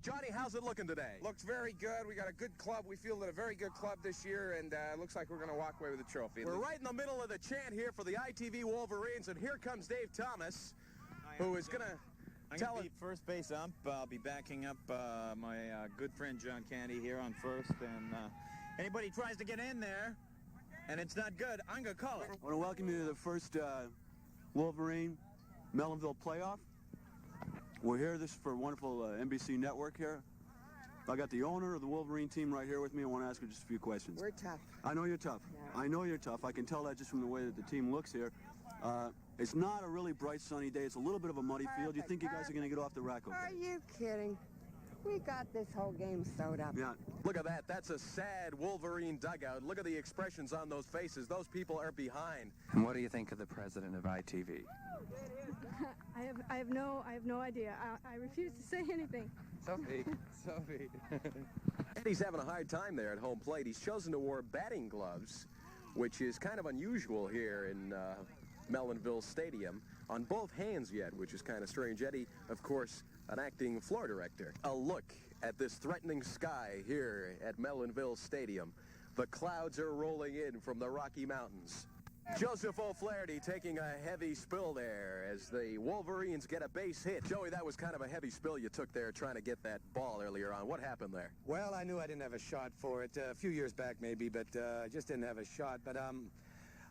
Johnny, how's it looking today? Looks very good. We got a good club. We fielded a very good club this year, and looks like we're going to walk away with a trophy. We're right in the middle of the chant here for the ITV Wolverines, and here comes Dave Thomas, who is going to tell us. First base ump. I'll be backing up my good friend John Candy here on first, and anybody tries to get in there, and it's not good, I'm going to call it. I want to welcome you to the first Wolverine Mellonville playoff. We're here. This is for a wonderful NBC network here. I got the owner of the Wolverine team right here with me. I want to ask her just a few questions. We're tough. I know you're tough. Yeah. I know you're tough. I can tell that just from the way that the team looks here. It's not a really bright sunny day. It's a little bit of a muddy field. You think you guys are going to get off the rack okay? Are you kidding? We got this whole game sewed up. Yeah. Look at that. That's a sad Wolverine dugout. Look at the expressions on those faces. Those people are behind. And what do you think of the president of ITV? I have no idea. I refuse to say anything. Sophie. Eddie's having a hard time there at home plate. He's chosen to wear batting gloves, which is kind of unusual here in Mellonville Stadium, on both hands yet, which is kind of strange. Eddie, of course, an acting floor director. A look at this threatening sky here at Mellonville Stadium. The clouds are rolling in from the Rocky Mountains. Joseph O'Flaherty taking a heavy spill there as the Wolverines get a base hit. Joey, that was kind of a heavy spill you took there trying to get that ball earlier on. What happened there? Well, I knew I didn't have a shot for it a few years back maybe, but I just didn't have a shot. But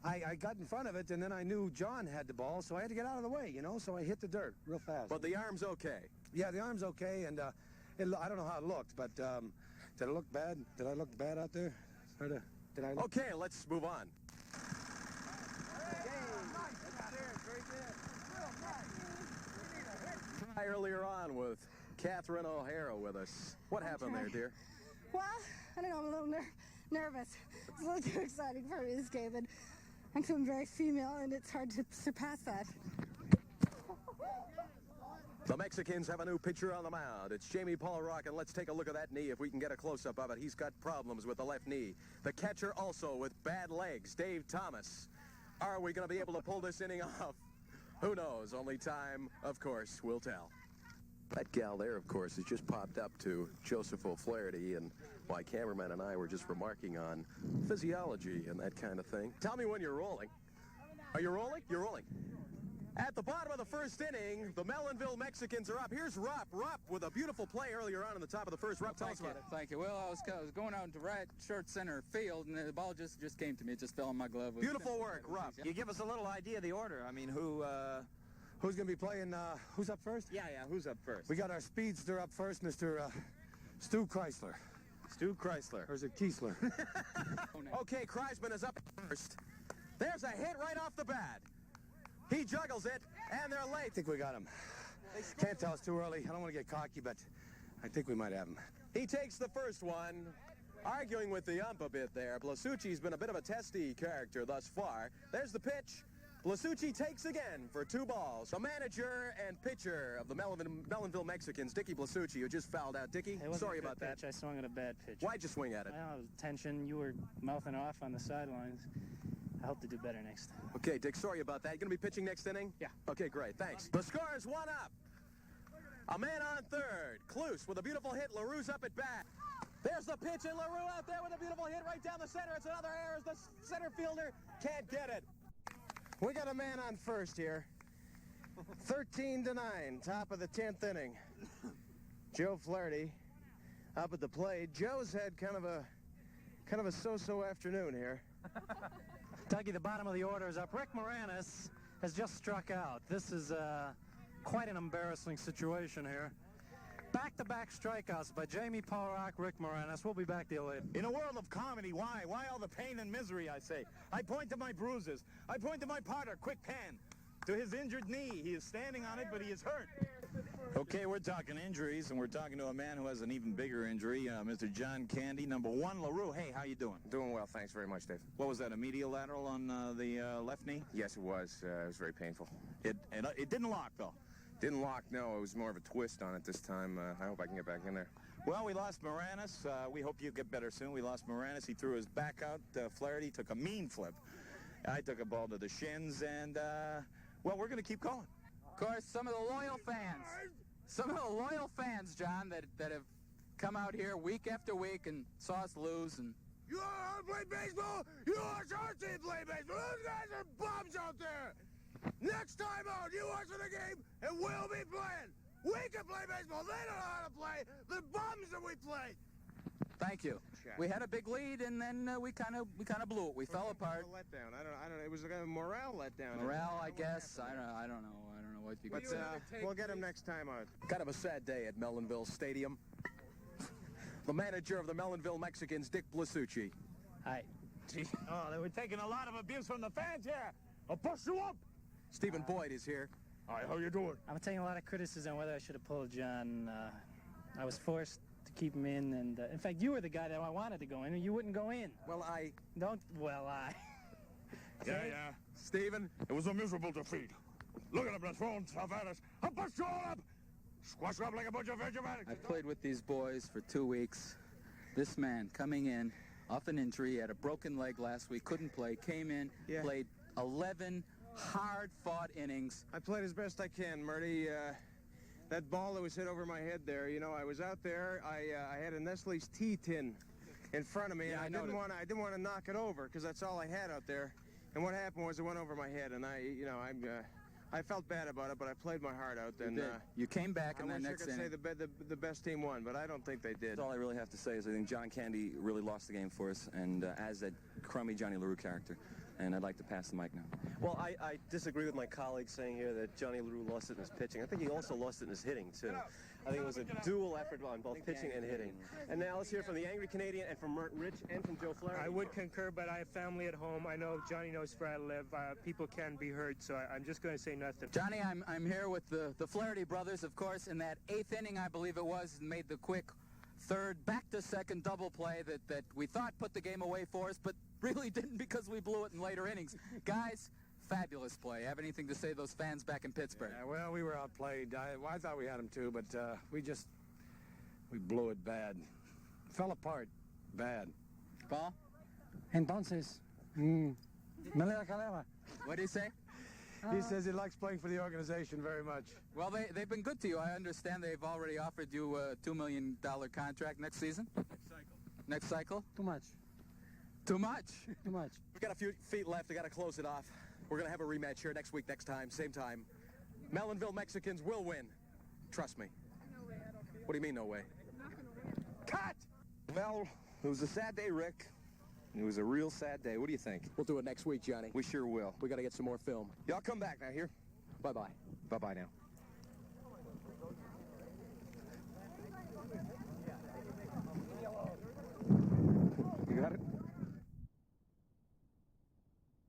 I got in front of it, and then I knew John had the ball, so I had to get out of the way, you know, so I hit the dirt real fast. But the arm's okay. Yeah, the arm's okay, and I don't know how it looked, but did it look bad? Did I look bad out there? Did I look... Okay, let's move on. Try earlier on with Catherine O'Hara with us. What happened there, dear? Well, I don't know. I'm a little nervous. It's a little too exciting for me this game, and I'm feeling very female, and it's hard to surpass that. The Mexicans have a new pitcher on the mound. It's Jamie Paul-Rock, and let's take a look at that knee if we can get a close-up of it. He's got problems with the left knee. The catcher also with bad legs, Dave Thomas. Are we going to be able to pull this inning off? Who knows? Only time, of course, will tell. That gal there, of course, has just popped up to Joseph O'Flaherty, and my cameraman and I were just remarking on physiology and that kind of thing. Tell me when you're rolling. Are you rolling? You're rolling. At the bottom of the first inning, the Mellonville Mexicans are up. Here's Rupp. Rupp with a beautiful play earlier on in the top of the first. Rupp, tell us about it. Thank you. Well, I was going out into right short center field, and the ball just came to me. It just fell on my glove. Beautiful work, Rupp. You give us a little idea of the order. I mean, Who's going to be playing, who's up first? Yeah, who's up first? We got our speedster up first, Mr. Stu Chrysler. Stu Chrysler. Or is it Kiesler? Okay, Kreisman is up first. There's a hit right off the bat. He juggles it, and they're late. I think we got him. Can't tell, it's too early. I don't want to get cocky, but I think we might have him. He takes the first one, arguing with the ump a bit there. Blasucci's been a bit of a testy character thus far. There's the pitch. Blasucci takes again for 2 balls. The manager and pitcher of the Mellonville Mexicans, Dickie Blasucci, who just fouled out. Dickie, sorry about that. I swung at a bad pitch. Why'd you swing at it? Well, tension. You were mouthing off on the sidelines. I hope to do better next time. Okay, Dick, sorry about that. You going to be pitching next inning? Yeah. Okay, great. Thanks. The score is 1 up. A man on third. Kluse with a beautiful hit. LaRue's up at bat. There's the pitch, and LaRue out there with a beautiful hit right down the center. It's another error as the center fielder can't get it. We got a man on first here. 13-9, top of the 10th inning. Joe Flaherty up at the plate. Joe's had kind of a so-so afternoon here. Dougie, the bottom of the order is up. Rick Moranis has just struck out. This is quite an embarrassing situation here. Back-to-back strikeouts by Jamie Paul-Rock, Rick Moranis. We'll be back to you later. In a world of comedy, why? Why all the pain and misery, I say? I point to my bruises. I point to my partner, Quick Pan, to his injured knee. He is standing on it, but he is hurt. Okay, we're talking injuries, and we're talking to a man who has an even bigger injury, Mr. John Candy, number 1, LaRue. Hey, how you doing? Doing well, thanks very much, Dave. What was that, a medial lateral on the left knee? Yes, it was. It was very painful. It didn't lock, though. Didn't lock, no. It was more of a twist on it this time. I hope I can get back in there. Well, we lost Moranis. We hope you get better soon. We lost Moranis. He threw his back out. Flaherty took a mean flip. I took a ball to the shins, and, well, we're going to keep going. Of course, some of the loyal fans some of the loyal fans, John, that have come out here week after week and saw us lose. And You want to play baseball? You watch our team play baseball. Those guys are bums out there. Next time out, you watch the game, and we'll be playing. We can play baseball. They don't know how to play. The bums that we play. thank you. We had a big lead, and then we kind of blew it. We fell apart. A letdown. I don't know. It was like a morale letdown. Morale, I guess. I don't know what you But could say. we'll get him next time out. Kind of a sad day at Mellonville Stadium. The manager of the Mellonville Mexicans, Dick Blasucci. Hi. Oh, they were taking a lot of abuse from the fans here. I'll push you up. Stephen Boyd is here. Hi, how you doing? I'm taking a lot of criticism whether I should have pulled John. I was forced to keep him in, and in fact, you were the guy that I wanted to go in, and you wouldn't go in. Well, Yeah. Stephen, It was a miserable defeat. Look at them, they're throwing stuff at us. I'll push you all up. Squash you up like a bunch of Vegematics. I played with these boys for 2 weeks. This man coming in off an injury, had a broken leg last week, couldn't play, came in, played 11 hard-fought innings. I played as best I can, Murty. That ball that was hit over my head there, you know, I was out there. I had a Nestle's tea tin in front of me, and I didn't want to knock it over because that's all I had out there. And what happened was it went over my head, and I felt bad about it, but I played my heart out. And you came back in I that wish next I could inning. say the best team won, but I don't think they did. All I really have to say is I think John Candy really lost the game for us, and as that crummy Johnny LaRue character. And I'd like to pass the mic now. Well, I disagree with my colleague saying here that Johnny LaRue lost it in his pitching. I think he also lost it in his hitting, too. I think it was a dual effort on both pitching and hitting. And now let's hear from the Angry Canadian and from Rich and from Joe Flaherty. I would concur, but I have family at home. I know Johnny knows where I live. People can be hurt, so I'm just going to say nothing. Johnny, I'm here with the Flaherty brothers, of course. In that 8th inning, I believe it was, made the quick third back-to-second double play that we thought put the game away for us, but really didn't because we blew it in later innings. Guys, fabulous play. Have anything to say to those fans back in Pittsburgh? Yeah, well, we were outplayed. I thought we had them too, but we blew it bad. Fell apart bad. Paul? Entonces, me le da calema. What do you say? He says he likes playing for the organization very much. Well, they've been good to you. I understand they've already offered you a $2 million contract next season? Next cycle? Too much. Too much? Too much. we've got a few feet left. We got to close it off. We're going to have a rematch here next week, next time, same time. Mellonville Mexicans will win. Trust me. What do you mean, no way? Cut! Well, it was a sad day, Rick. It was a real sad day. What do you think? We'll do it next week, Johnny. We sure will. We got to get some more film. Y'all come back now, here. Bye-bye. Bye-bye now.